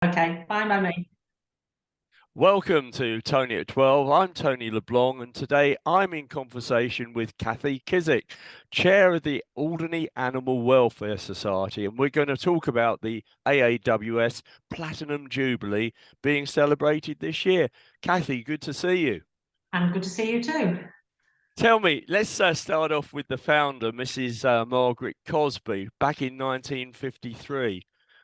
Okay, fine by me. Welcome to Tony at 12. I'm Tony LeBlanc, and today I'm in conversation with Kathy Kissick, Chair of the Alderney Animal Welfare Society, and we're going to talk about the AAWS Platinum Jubilee being celebrated this year. Kathy, good to see you. And good to see you too. Tell me, let's start off with the founder, Mrs. Margaret Cosby, back in 1953.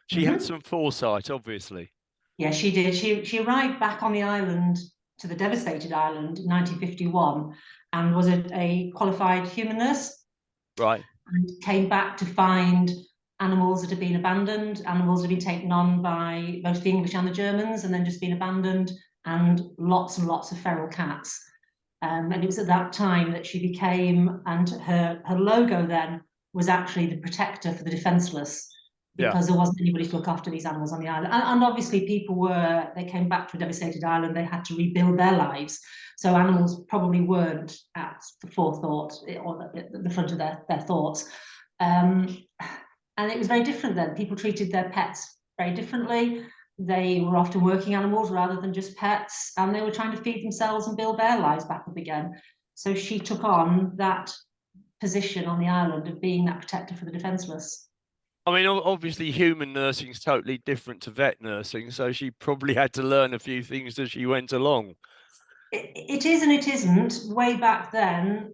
She had some foresight, obviously. Yeah, she did. She arrived back on the island, to the devastated island, in 1951, and was a qualified human nurse, Right. and came back to find animals that had been abandoned, animals that had been taken on by both the English and the Germans, and then just been abandoned, and lots of feral cats. And it was at that time that she became, and her logo then was actually the protector for the defenseless, Yeah. because there wasn't anybody to look after these animals on the island. And obviously they came back to a devastated island, they had to rebuild their lives. So animals probably weren't at the forethought or the front of their thoughts. And it was very different then. People treated their pets very differently. They were often working animals rather than just pets, and they were trying to feed themselves and build their lives back up again. So she took on that position on the island of being that protector for the defenseless. I mean, obviously, human nursing is totally different to vet nursing, so she probably had to learn a few things as she went along. It is and it isn't. Way back then,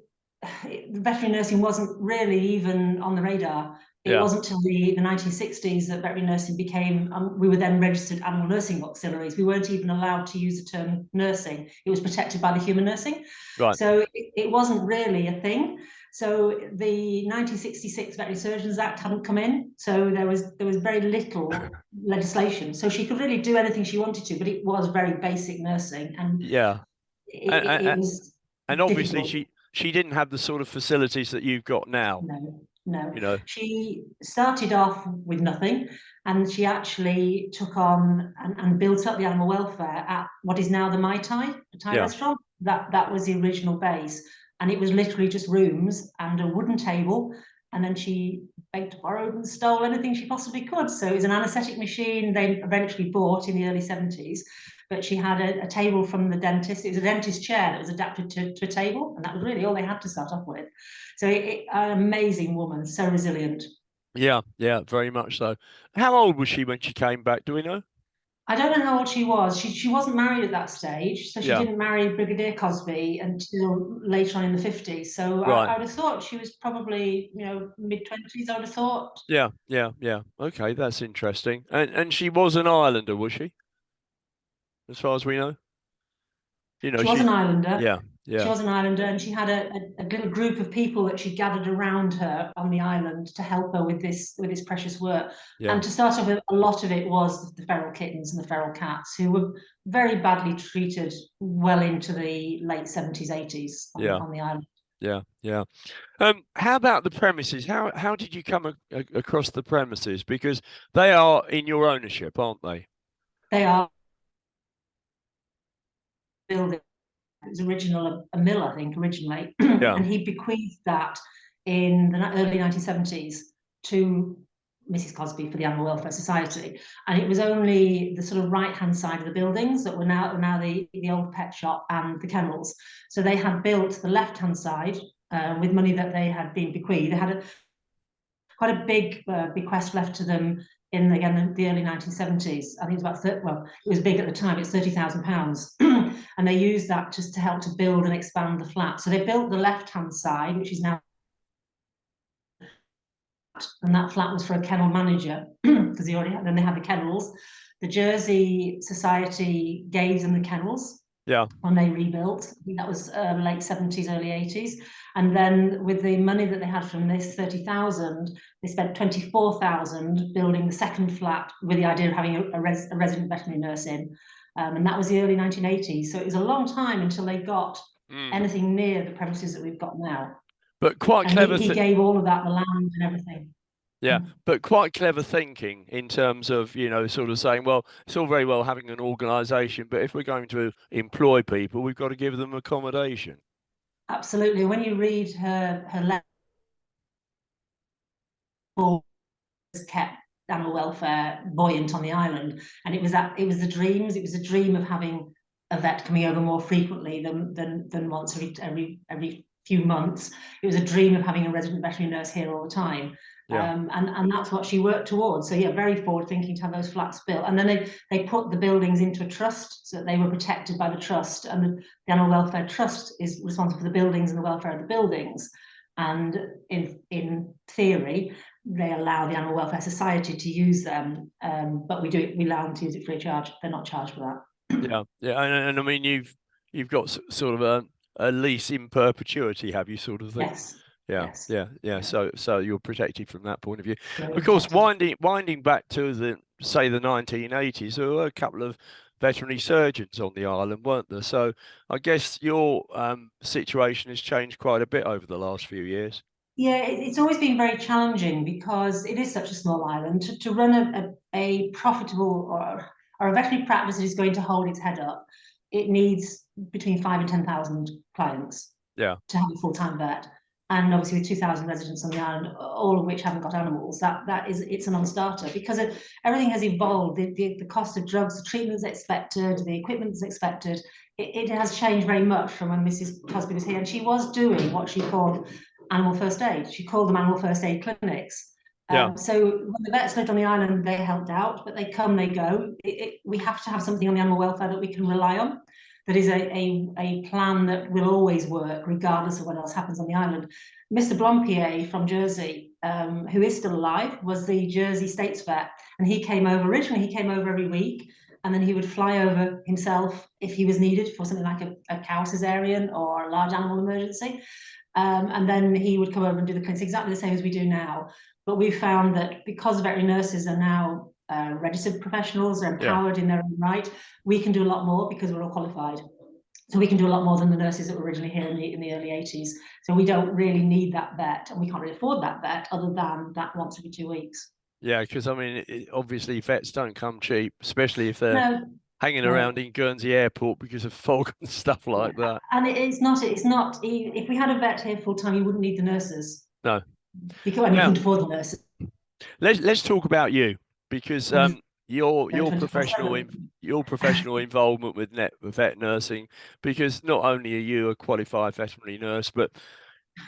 veterinary nursing wasn't really even on the radar. It Yeah. wasn't until the 1960s that veterinary nursing became, we were then registered animal nursing auxiliaries. We weren't even allowed to use the term nursing. It was protected by the human nursing. Right. So it wasn't really a thing. So the 1966 Veterinary Surgeons Act hadn't come in. So there was very little legislation. So she could really do anything she wanted to, but it was very basic nursing. And Yeah. it was And obviously, difficult. she didn't have the sort of facilities that you've got now. No. You know. She started off with nothing, and she actually took on and built up the animal welfare at what is now the Mai Tai, the Thai Yeah. restaurant. That was the original base, and it was literally just rooms and a wooden table. And then she begged, borrowed, and stole anything she possibly could. So it was an anaesthetic machine they eventually bought in the early 70s. But she had a table from the dentist. It was a dentist chair that was adapted to a table, and that was really all they had to start off with. So an amazing woman, so resilient. Yeah. Yeah. Very much so. How old was she when she came back? Do we know? I don't know how old she was. She wasn't married at that stage, so she Yeah. didn't marry Brigadier Cosby until later on in the 50s. So Right. I would have thought she was probably, mid-20s, I would have thought. Yeah. Yeah. Yeah. Okay, that's interesting. And she was an Islander, was she? As far as we know. You know, She was an she. islander. Yeah. She Yeah. was an islander, and she had a little group of people that she gathered around her on the island to help her with this precious work. Yeah. And to start off with, a lot of it was the feral kittens and the feral cats, who were very badly treated well into the late 70s, 80s Yeah. on the island. Yeah. Yeah. How about the premises? How did you come across the premises? Because they are in your ownership, aren't they? They are building. It was original a mill, I think, originally, Yeah. and he bequeathed that in the early 1970s to Mrs Cosby for the Animal Welfare Society. And it was only the sort of right-hand side of the buildings that were now the old pet shop and the kennels. So they had built the left-hand side with money that they had been bequeathed. They had quite a big bequest left to them in, again, the early 1970s. I think it was about 30, well, it was big at the time, it's £30,000. And they used that just to help to build and expand the flat. So they built the left-hand side, which is now, and that flat was for a kennel manager, because they already had, then they had the kennels. The Jersey Society gave them the kennels. Yeah. When they rebuilt. I think that was late 70s, early 80s. And then with the money that they had from this 30,000, they spent 24,000 building the second flat with the idea of having a resident veterinary nurse in. And that was the early 1980s. So it was a long time until they got anything near the premises that we've got now. But quite And clever. he gave all of that, the land and everything. Yeah, but quite clever thinking in terms of, sort of saying, well, it's all very well having an organisation, but if we're going to employ people, we've got to give them accommodation. Absolutely. When you read her letter, kept animal welfare buoyant on the island, and it was the dreams. It was a dream of having a vet coming over more frequently than once every few months. It was a dream of having a resident veterinary nurse here all the time. Yeah. And that's what she worked towards. So yeah, very forward thinking to have those flats built. And then they put the buildings into a trust so that they were protected by the trust. And the Animal Welfare Trust is responsible for the buildings and the welfare of the buildings. And in theory, they allow the Animal Welfare Society to use them, but we allow them to use it free of charge. They're not charged for that. Yeah, yeah, and I mean you've got sort of a lease in perpetuity, have you, sort of thing? Yes. Yeah, yes. yeah. So you're protected from that point of view. Very Of course, protected. winding back to the 1980s, there were a couple of veterinary surgeons on the island, weren't there? So I guess your situation has changed quite a bit over the last few years. Yeah, it's always been very challenging because it is such a small island. To run a profitable or a veterinary practice that is going to hold its head up, it needs between 5,000 and 10,000 clients. Yeah. To have a full-time vet. And obviously with 2,000 residents on the island, all of which haven't got animals, it's a non-starter because everything has evolved. The cost of drugs, the treatments expected, the equipment that's expected, it has changed very much from when Mrs Cosby was here, and she was doing what she called animal first aid. She called them animal first aid clinics. Yeah. So when the vets lived on the island, they helped out, but they come, they go. We have to have something on the animal welfare that we can rely on. That is a plan that will always work regardless of what else happens on the island. Mr. Blanc from Jersey, who is still alive, was the Jersey States vet, and he came over. Originally, he came over every week, and then he would fly over himself if he was needed for something like a cow cesarean or a large animal emergency. And then he would come over and do the clinics exactly the same as we do now. But we found that because veterinary nurses are now registered professionals, are empowered in their own right, we can do a lot more because we're all qualified. So we can do a lot more than the nurses that were originally here in the early 80s. So we don't really need that vet, and we can't really afford that vet other than that once every 2 weeks. Yeah, because I mean, obviously vets don't come cheap, especially if they're hanging around in Guernsey Airport because of fog and stuff like that. And it's not. If we had a vet here full time, you wouldn't need the nurses. No, because you couldn't afford the nurses. Let's talk about you, because your professional involvement with vet nursing, because not only are you a qualified veterinary nurse, but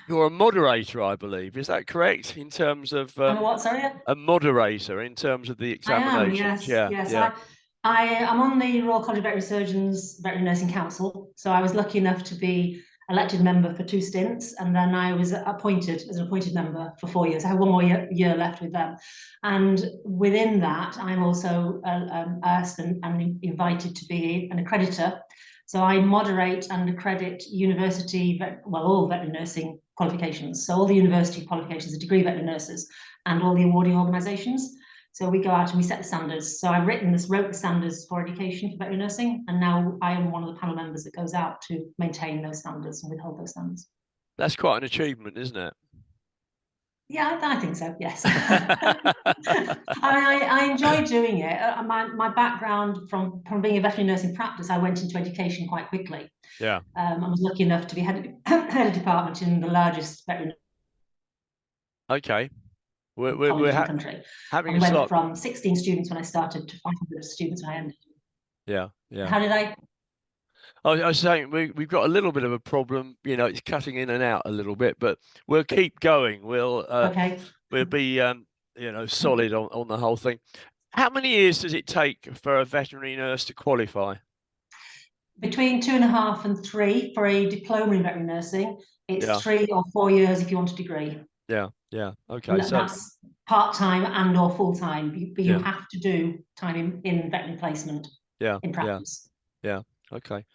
you're a moderator, I believe. Is that correct in terms of I'm a what? Sorry, a moderator in terms of the examinations? I am, yes. I'm on the Royal College of Veterinary Surgeons Veterinary Nursing Council, so I was lucky enough to be elected member for 2 stints, and then I was appointed as an appointed member for 4 years. I have 1 more year left with them, and within that I'm also asked and invited to be an accreditor. So I moderate and accredit all veterinary nursing qualifications. So all the university qualifications, the degree veterinary nurses, and all the awarding organisations. So we go out and we set the standards. So I wrote the standards for education for veterinary nursing, and now I am one of the panel members that goes out to maintain those standards and withhold those standards. That's quite an achievement, isn't it? Yeah, I think so, yes. I enjoy doing it. My background from being a veterinary nurse in practice, I went into education quite quickly. Yeah. I was lucky enough to be head of department in the largest veterinary college in the country. We went from 16 students when I started to 500 students when I ended. Yeah. How did I was saying we've got a little bit of a problem. It's cutting in and out a little bit, but we'll keep going. We'll be solid on the whole thing. How many years does it take for a veterinary nurse to qualify? Between 2.5 and 3 for a diploma in veterinary nursing. It's 3 or 4 years if you want a degree. Yeah. Okay. So that's part-time and or full-time, but you have to do time in veterinary placement. In practice. Yeah. Okay.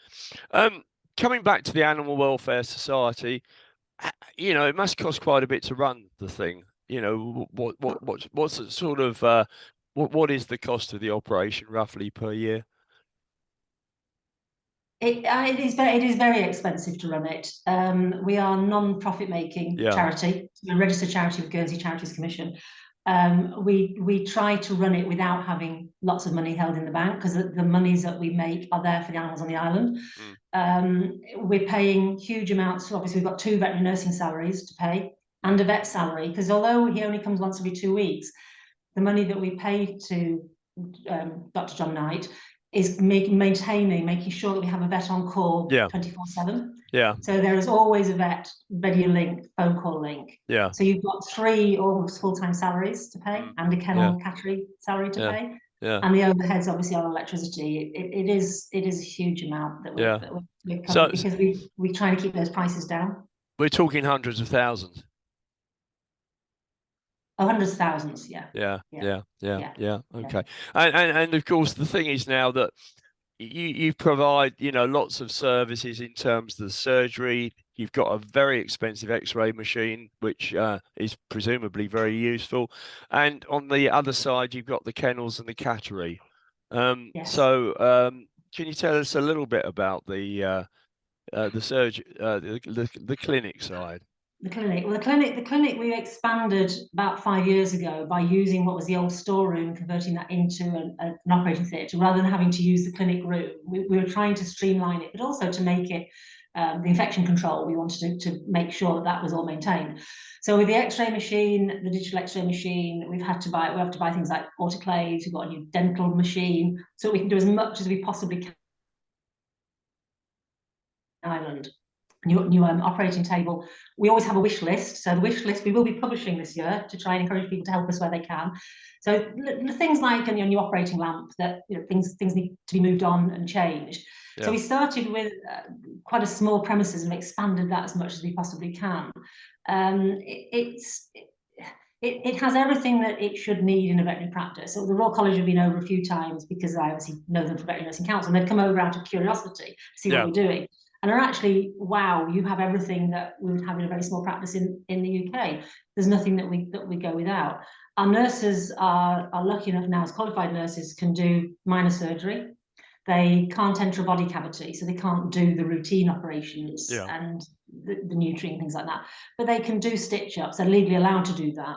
Coming back to the Animal Welfare Society, it must cost quite a bit to run the thing. What's the sort of what is the cost of the operation roughly per year? It is very expensive to run it. We are non-profit making charity, a registered charity with Guernsey Charities Commission. We try to run it without having lots of money held in the bank, because the monies that we make are there for the animals on the island. We're paying huge amounts. Obviously, we've got 2 veterinary nursing salaries to pay and a vet salary, because although he only comes once every 2 weeks, the money that we pay to Dr. John Knight is making sure that we have a vet on call 24/7. Yeah. So there is always a vet, video link, phone call link. Yeah. So you've got 3 almost full-time salaries to pay and a kennel cattery salary to pay. Yeah. And the overheads obviously on electricity. It is a huge amount that we're covering, because we try to keep those prices down. We're talking hundreds of thousands. Oh, hundreds of thousands, yeah. Okay. Yeah. And of course the thing is now that you provide, you know, lots of services in terms of the surgery. You've got a very expensive X-ray machine, which is presumably very useful. And on the other side, you've got the kennels and the cattery. Yes. So can you tell us a little bit about the clinic side? The clinic. Well, the clinic we expanded about 5 years ago by using what was the old storeroom, converting that into an operating theatre, rather than having to use the clinic room. We were trying to streamline it, but also to make it the infection control. We wanted to make sure that was all maintained. So with the X-ray machine, the digital X-ray machine, we have to buy things like autoclaves. We've got a new dental machine, so we can do as much as we possibly can. Ireland. New operating table. We always have a wish list. So the wish list we will be publishing this year to try and encourage people to help us where they can. So things like a new operating lamp, that things need to be moved on and changed. So we started with quite a small premises and expanded that as much as we possibly can. It has everything that it should need in a veterinary practice. So the Royal College have been over a few times, because I obviously know them from Veterinary Nursing Council, and they'd come over out of curiosity to see what we're doing. And are actually, wow, you have everything that we would have in a very small practice in the UK. There's nothing that we go without. Our nurses are lucky enough now, as qualified nurses, can do minor surgery. They can't enter a body cavity, so they can't do the routine operations and the nutrient, things like that. But they can do stitch-ups. They're legally allowed to do that.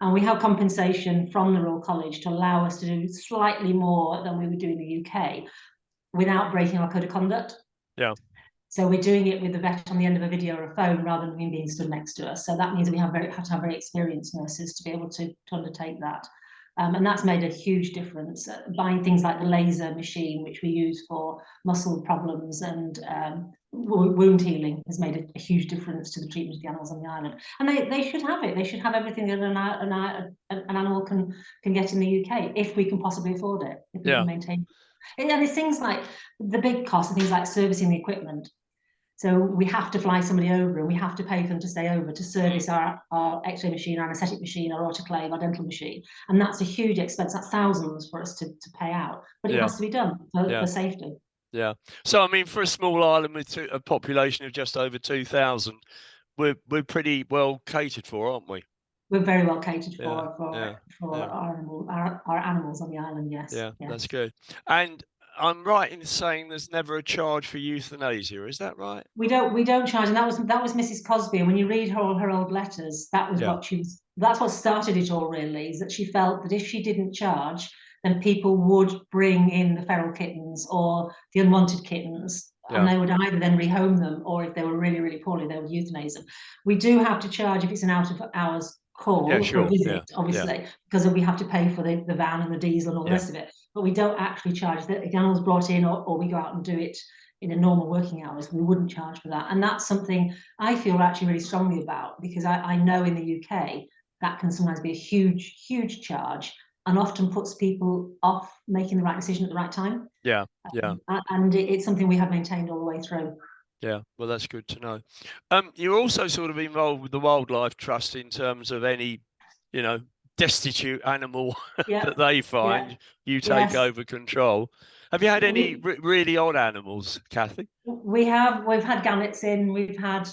And we have compensation from the Royal College to allow us to do slightly more than we would do in the UK without breaking our code of conduct. Yeah. So we're doing it with the vet on the end of a video or a phone, rather than him being stood next to us. So that means that we have to have very experienced nurses to be able to undertake that. And that's made a huge difference. Buying things like the laser machine, which we use for muscle problems and wound healing, has made a huge difference to the treatment of the animals on the island. And they should have it. They should have everything that an animal can get in the UK, if we can possibly afford it, if we can maintain it. And it's things like the big costs, things like servicing the equipment. So we have to fly somebody over, and we have to pay for them to stay over to service our X-ray machine, our anaesthetic machine, our autoclave, our dental machine. And that's a huge expense. That's thousands for us to pay out. But it has to be done for safety. Yeah. So, I mean, for a small island with a population of just over 2,000, we're pretty well catered for, aren't we? We're very well catered for our animals on the island, yes. Yeah, that's good. And I'm right in saying there's never a charge for euthanasia, is that right? We don't charge, and that was Mrs Cosby. And when you read her old letters, that was that's what started it all, really, is that she felt that if she didn't charge, then people would bring in the feral kittens or the unwanted kittens, and they would either then rehome them, or if they were really, really poorly, they would euthanize them. We do have to charge if it's an out of hours call or visit, obviously, because we have to pay for the van and the diesel and all the rest of it. But we don't actually charge that. If the animal's brought in, or we go out and do it in a normal working hours, we wouldn't charge for that. And that's something I feel actually really strongly about, because I know in the UK that can sometimes be a huge, huge charge, and often puts people off making the right decision at the right time. And it's something we have maintained all the way through. Yeah, well, that's good to know. You're also sort of involved with the Wildlife Trust in terms of any, destitute animal that they find, you take over control. Have you had any really odd animals, Kathy? We've had gannets in, we've had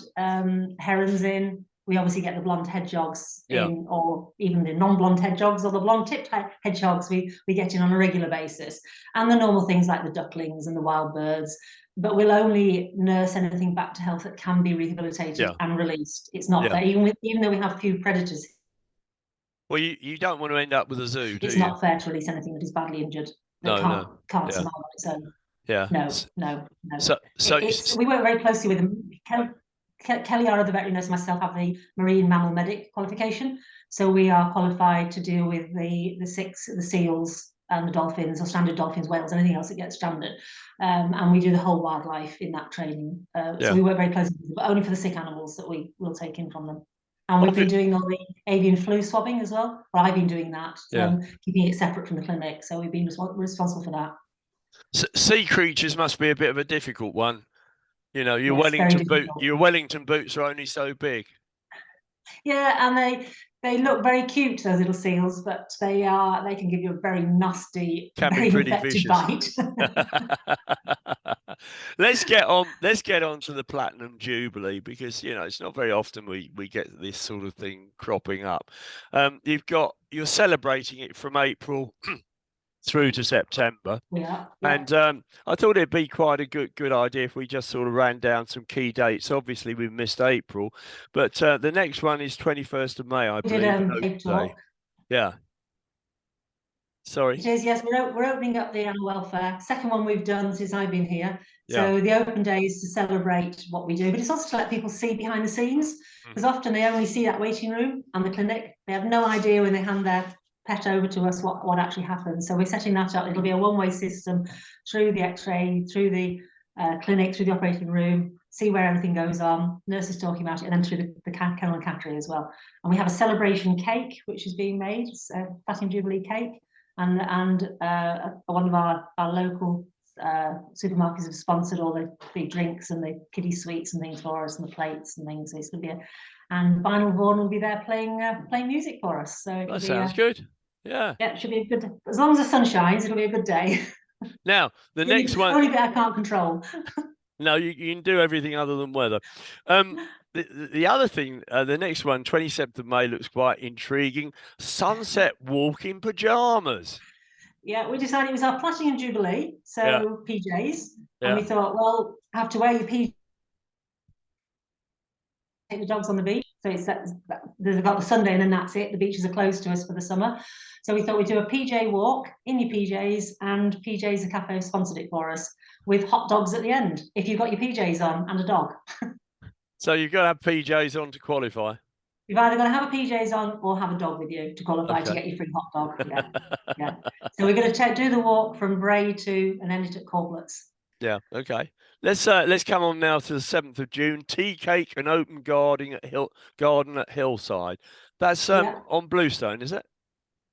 herons in. We obviously get the blonde hedgehogs in, or even the non-blonde hedgehogs or the blonde-tipped hedgehogs we get in on a regular basis. And the normal things like the ducklings and the wild birds. But we'll only nurse anything back to health that can be rehabilitated and released. It's not fair, even though we have few predators. Well, you don't want to end up with a zoo, do you? It's not fair to release anything that is badly injured, that can't survive on its own. No. So we work very closely with them. Kelly, our other veterinary nurse, and myself have the marine mammal medic qualification. So we are qualified to deal with the seals and the dolphins, or stranded dolphins, whales, anything else that gets stranded. And we do the whole wildlife in that training. So we work very closely with them, but only for the sick animals that we will take in from them. And we've been doing all the avian flu swabbing as well. Well, I've been doing that, keeping it separate from the clinic. So we've been responsible for that. Sea creatures must be a bit of a difficult one. You know, your Wellington boots are only so big. Yeah, and they look very cute, those little seals, but they can give you a very nasty, very infected bite. Let's get on to the Platinum Jubilee, because you know it's not very often we get this sort of thing cropping up. You're celebrating it from April through to September. Yeah. And I thought it'd be quite a good idea if we just sort of ran down some key dates. Obviously, we've missed April, but the next one is 21st of May, I believe. Yeah. Sorry. It is, yes. We're opening up the animal welfare. Second one we've done since I've been here. So the open day is to celebrate what we do, but it's also to let people see behind the scenes, because often they only see that waiting room and the clinic. They have no idea when they hand their pet over to us what actually happens. So we're setting that up. It'll be a one-way system through the x-ray, through the clinic, through the operating room, see where everything goes on, nurses talking about it, and then through the kennel and cattery as well. And we have a celebration cake which is being made, Platinum Jubilee cake, and one of our local supermarkets have sponsored all the drinks and the kiddie sweets and things for us, and the plates and things. So it's going to be and Vinyl Vaughan will be there playing music for us. So that sounds good. Yeah, it should be a good. As long as the sun shines, it'll be a good day. Now the next one, only bit I can't control. No, you can do everything other than weather. The other thing, the next one, 27th of May, looks quite intriguing. Sunset walk in pajamas. Yeah, we decided it was our Platinum Jubilee, so PJs, and we thought, well, have to wear your PJs. Take the dogs on the beach. So they've got the Sunday and then that's it. The beaches are closed to us for the summer. So we thought we'd do a PJ walk in your PJs, and PJs the cafe have sponsored it for us with hot dogs at the end if you've got your PJs on and a dog. So you've got to have PJs on to qualify. You've either got to have a PJs on or have a dog with you to qualify to get your free hot dog. Yeah. So we're going to do the walk from Bray to and end it at Corbett's. Yeah. Okay. Let's come on now to the 7th of June. Tea cake and open garden at Hillside. That's on Bluestone, is it?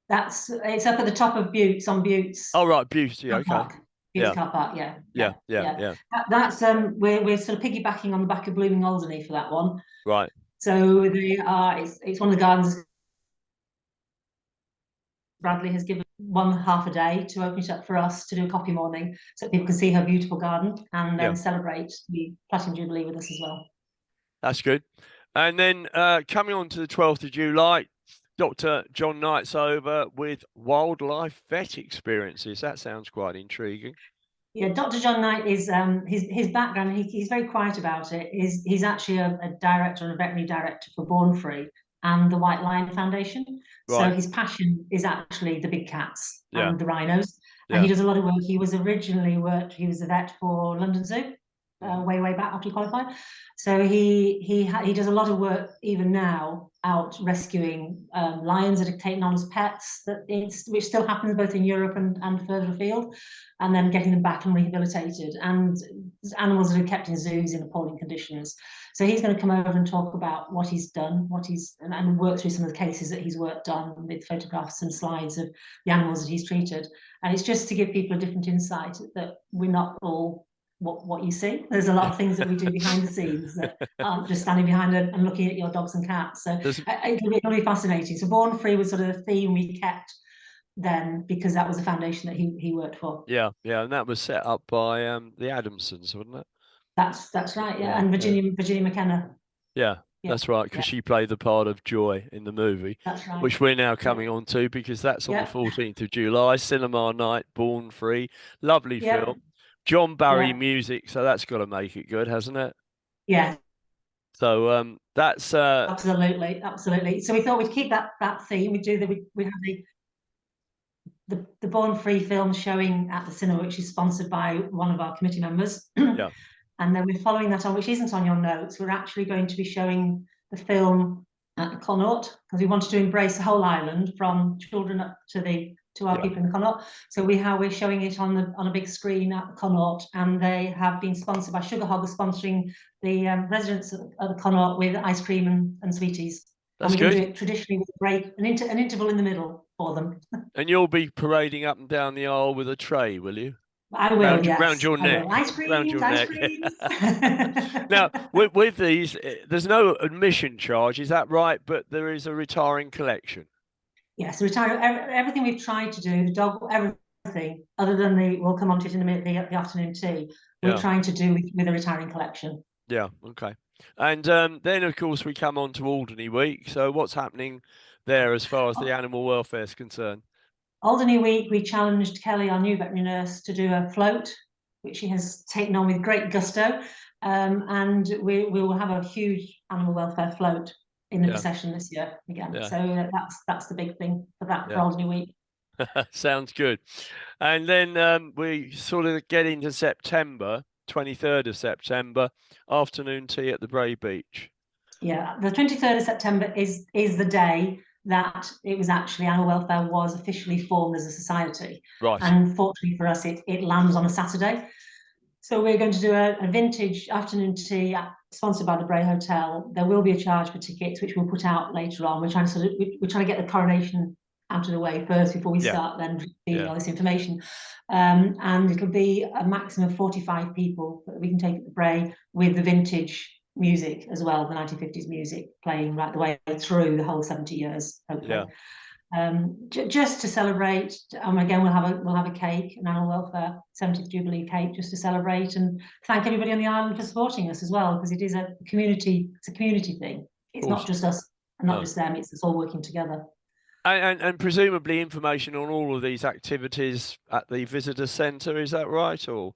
It's up at the top of Buttes, on Buttes. Oh right, Buttes. Yeah, okay. Buttes car park. Yeah. That's we're sort of piggybacking on the back of Blooming Alderney for that one. Right. So it's one of the gardens. Bradley has given half a day to open it up for us to do a coffee morning, so people can see her beautiful garden and then celebrate the Platinum Jubilee with us as well. That's good. And then coming on to the 12th of July, Dr. John Knight's over with wildlife vet experiences. That sounds quite intriguing. Yeah, Dr. John Knight is his background. He's very quiet about it. He's actually a director and a veterinary director for Born Free and the White Lion Foundation. Right. So his passion is actually the big cats and the rhinos. And he does a lot of work. He was a vet for London Zoo. Way back after he qualified, so he does a lot of work even now out rescuing lions that are taken on as pets, which still happens both in Europe and further afield, and then getting them back and rehabilitated, and animals that are kept in zoos in appalling conditions. So he's going to come over and talk about what he's done, and work through some of the cases that he's worked on with photographs and slides of the animals that he's treated, and it's just to give people a different insight that we're not all what you see. There's a lot of things that we do behind the scenes that aren't just standing behind and looking at your dogs and cats. So it'll be fascinating. So Born Free was sort of the theme we kept then, because that was a foundation that he worked for. Yeah, and that was set up by the Adamsons, wasn't it? That's right. Yeah, and Virginia McKenna. Yeah. That's right, because she played the part of Joy in the movie. That's right. Which we're now coming on to, because that's on the 14th of July, cinema night, Born Free, lovely film. John Barry music, so that's got to make it good, hasn't it? Yeah. So that's absolutely. So we thought we'd keep that theme. We have the Born Free film showing at the cinema, which is sponsored by one of our committee members. And then we're following that on, which isn't on your notes. We're actually going to be showing the film at the Connaught, because we wanted to embrace the whole island, from children up to our people in the Connaught. So we're showing it on a big screen at the Connaught, and they have been sponsored by Sugar Hog, sponsoring the residents of the Connaught with ice cream and sweeties. That's and we're good. going to do it traditionally with a break, an interval in the middle for them. And you'll be parading up and down the aisle with a tray, will you? I will, yes. Round your neck. Ice creams, Round your ice neck. creams. Now, with these, there's no admission charge, is that right? But there is a retiring collection. Yes, everything we've tried to do, the dog, everything, other than we'll come on to it in a minute, the afternoon tea, we're trying to do with a retiring collection. Yeah, okay. And then, of course, we come on to Alderney Week. So what's happening there as far as the animal welfare is concerned? Alderney Week, we challenged Kelly, our new veterinary nurse, to do a float, which she has taken on with great gusto. And we will have a huge animal welfare float in the procession this year again. So that's the big thing for Alderney Week. Sounds good. And then we sort of get into September, 23rd of September, afternoon tea at the Bray Beach. Yeah, the 23rd of September is the day that it was actually animal welfare was officially formed as a society. Right. And fortunately for us, it lands on a Saturday. So we're going to do a vintage afternoon tea sponsored by the Bray Hotel. There will be a charge for tickets, which we'll put out later on. We're trying to get the coronation out of the way first before we start then feeding all this information. And it'll be a maximum of 45 people that we can take at the Bray, with the vintage music as well, the 1950s music playing right the way through the whole 70 years, hopefully. Just to celebrate. Again, we'll have a cake, an animal welfare 70th Jubilee cake, just to celebrate and thank everybody on the island for supporting us as well, because it is a community thing. It's not just us and not just them, it's us all working together. And presumably information on all of these activities at the visitor centre, is that right? Or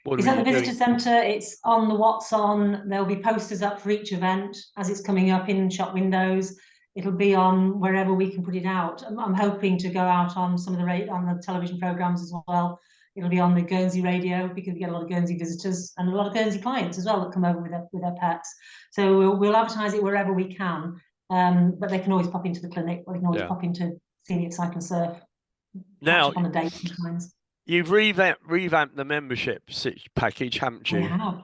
it's at the visitor centre, it's on the What's On. There'll be posters up for each event as it's coming up in shop windows. It'll be on wherever we can put it out. I'm hoping to go out on some of the television programmes as well. It'll be on the Guernsey radio, because we get a lot of Guernsey visitors and a lot of Guernsey clients as well that come over with their pets. So we'll advertise it wherever we can. But they can always pop into the clinic, or they can always pop into Senior Cycle and Surf. Now, on a date sometimes. You've revamped the membership package, haven't you? We have.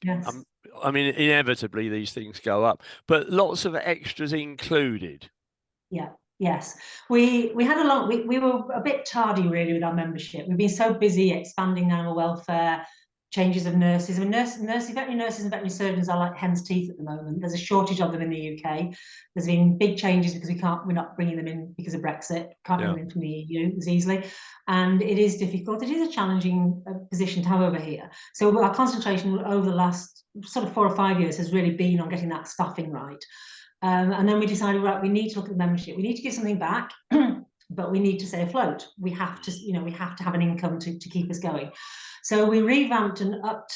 Yes. I mean, inevitably these things go up, but lots of extras included. Yeah. Yes. We had we were a bit tardy really with our membership. We've been so busy expanding animal welfare, changes of nurses. I mean, veterinary nurses and veterinary surgeons are like hen's teeth at the moment. There's a shortage of them in the UK. There's been big changes because we're not bringing them in because of Brexit. Can't bring them in from the EU as easily. And it is difficult. It is a challenging position to have over here. So our concentration over the last sort of 4 or 5 years has really been on getting that staffing right. And then we decided, right, we need to look at the membership. We need to give something back, but we need to stay afloat. We have to have an income to keep us going. So we revamped and upped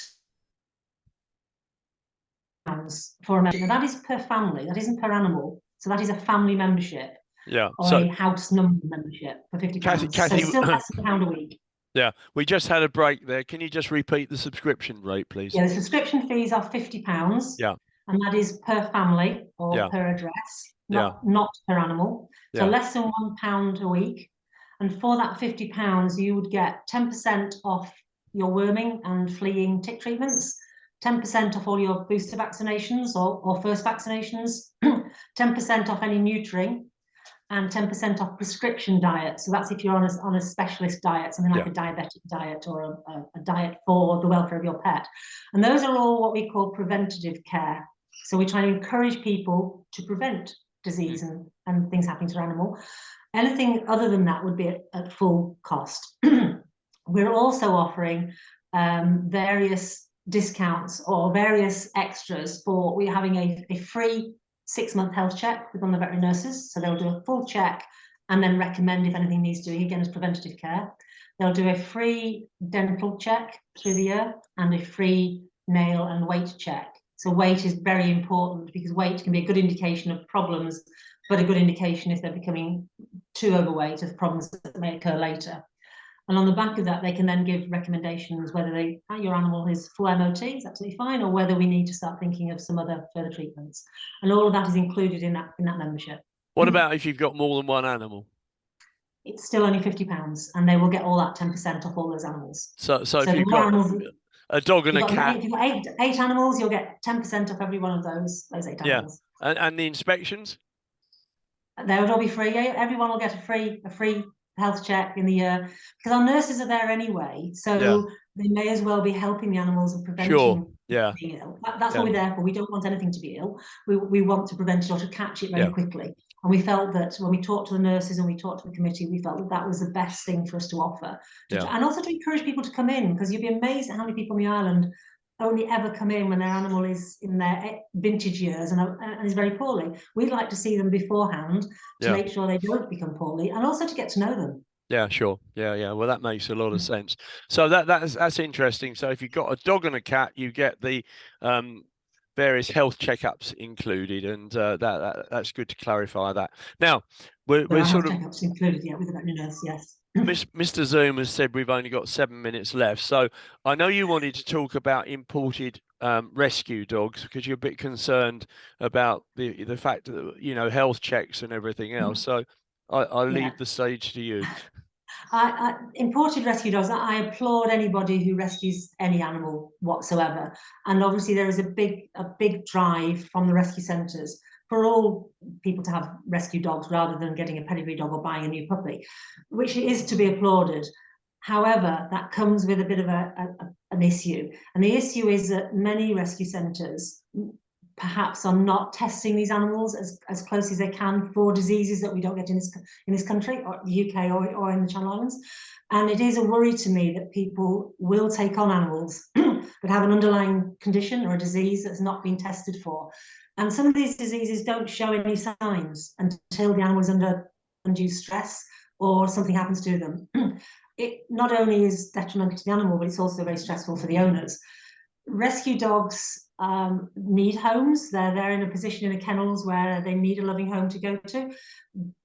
for a membership. Now that is per family, that isn't per animal. So that is a family membership. Yeah. Or a house number membership for £50. Kathy, so still less than £1 a week. Yeah, we just had a break there. Can you just repeat the subscription rate, please? Yeah, the subscription fees are £50. Yeah. And that is per family or per address, not per animal. So less than £1 a week. And for that £50, you would get 10% off your worming and fleeing tick treatments, 10% off all your booster vaccinations or first vaccinations, 10% off any neutering, and 10% off prescription diet. So that's if you're on a specialist diet, something like a diabetic diet or a diet for the welfare of your pet. And those are all what we call preventative care. So we try to encourage people to prevent disease and things happening to their animal. Anything other than that would be at full cost. We're also offering various discounts or various extras for we're having a free 6-month health check with one of the veterinary nurses. So they'll do a full check and then recommend if anything needs doing, again, as preventative care. They'll do a free dental check through the year and a free nail and weight check. So weight is very important because weight can be a good indication of problems, but a good indication if they're becoming too overweight of problems that may occur later. And on the back of that, they can then give recommendations whether your animal is full MOT, is absolutely fine, or whether we need to start thinking of some other further treatments. And all of that is included in that membership. What about if you've got more than one animal? It's still only £50, and they will get all that 10% off all those animals. So if you've got a dog and a cat, if you've got eight animals, you'll get 10% off every one of those 8 animals. And the inspections? They would all be free. Everyone will get a free health check in the year, because our nurses are there anyway, so they may as well be helping the animals and preventing being ill. That's what we're there for. We don't want anything to be ill. We want to prevent it or to catch it very quickly. And we felt that when we talked to the nurses and we talked to the committee, we felt that that was the best thing for us to offer. And also to encourage people to come in, because you'd be amazed at how many people on the island only ever come in when their animal is in their vintage years and is very poorly. We'd like to see them beforehand to make sure they don't become poorly, and also to get to know them. Yeah, sure. Yeah. Well, that makes a lot of sense. So that's interesting. So if you've got a dog and a cat, you get the various health checkups included, and that's good to clarify that. Now we're sort of checkups included, with the veterinary nurse, yes. Mr. Zoom has said we've only got 7 minutes left, so I know you wanted to talk about imported rescue dogs, because you're a bit concerned about the fact that health checks and everything else. So I'll leave the stage to you. Imported rescue dogs, I applaud anybody who rescues any animal whatsoever, and obviously there is a big drive from the rescue centres for all people to have rescue dogs rather than getting a pedigree dog or buying a new puppy, which is to be applauded. However, that comes with a bit of an issue, and the issue is that many rescue centres perhaps are not testing these animals as close as they can for diseases that we don't get in this country, or the UK, or in the Channel Islands. And it is a worry to me that people will take on animals that have an underlying condition or a disease that's not been tested for. And some of these diseases don't show any signs until the animal is under undue stress or something happens to them. It not only is detrimental to the animal, but it's also very stressful for the owners. Rescue dogs need homes. They're in a position in the kennels where they need a loving home to go to.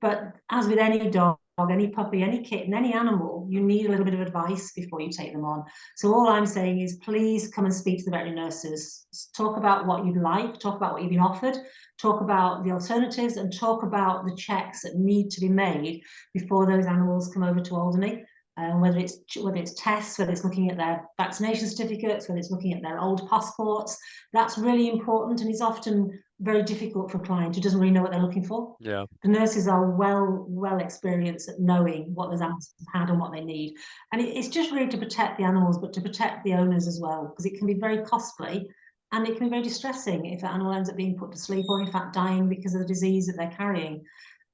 But as with any dog, any puppy, any kitten, any animal, you need a little bit of advice before you take them on. So all I'm saying is, please come and speak to the veterinary nurses. Talk about what you'd like, talk about what you've been offered, talk about the alternatives, and talk about the checks that need to be made before those animals come over to Alderney. Whether it's tests, whether it's looking at their vaccination certificates, whether it's looking at their old passports, that's really important, and it's often very difficult for a client who doesn't really know what they're looking for. Yeah. The nurses are well experienced at knowing what those animals have had and what they need. And it's just really to protect the animals, but to protect the owners as well, because it can be very costly and it can be very distressing if an animal ends up being put to sleep or in fact dying because of the disease that they're carrying.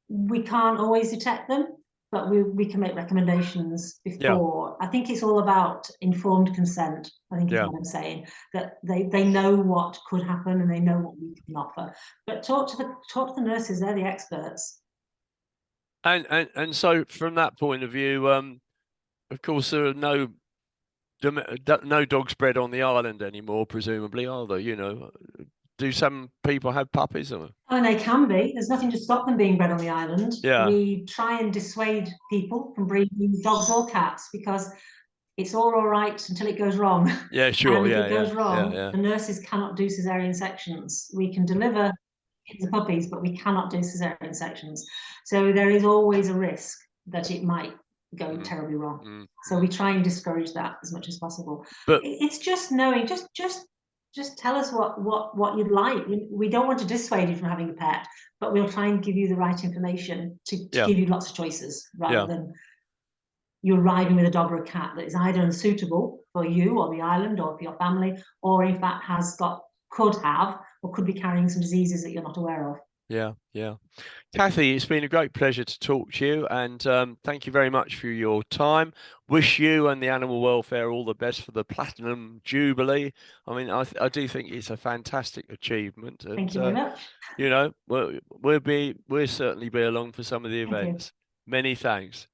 We can't always detect them, but we can make recommendations before. I think it's all about informed consent, I think is what I'm saying, that they know what could happen and they know what we can offer. But talk to the nurses, they're the experts. And so from that point of view, of course, there are no dogs bred on the island anymore, presumably, are there? Do some people have puppies? Or? And they can be. There's nothing to stop them being bred on the island. Yeah. We try and dissuade people from breeding dogs or cats because it's all right until it goes wrong. Yeah, sure. And if it goes wrong, the nurses cannot do cesarean sections. We can deliver kids and puppies, but we cannot do cesarean sections. So there is always a risk that it might go terribly wrong. So we try and discourage that as much as possible. But it's just knowing, just tell us what you'd like. We don't want to dissuade you from having a pet, but we'll try and give you the right information to give you lots of choices rather than you arriving with a dog or a cat that is either unsuitable for you or the island or for your family, or in fact could have or could be carrying some diseases that you're not aware of. Yeah. Kathy, it's been a great pleasure to talk to you, and thank you very much for your time. Wish you and the animal welfare all the best for the Platinum Jubilee. I mean, I do think it's a fantastic achievement. And, thank you very much. We'll certainly be along for some of the events. Many thanks.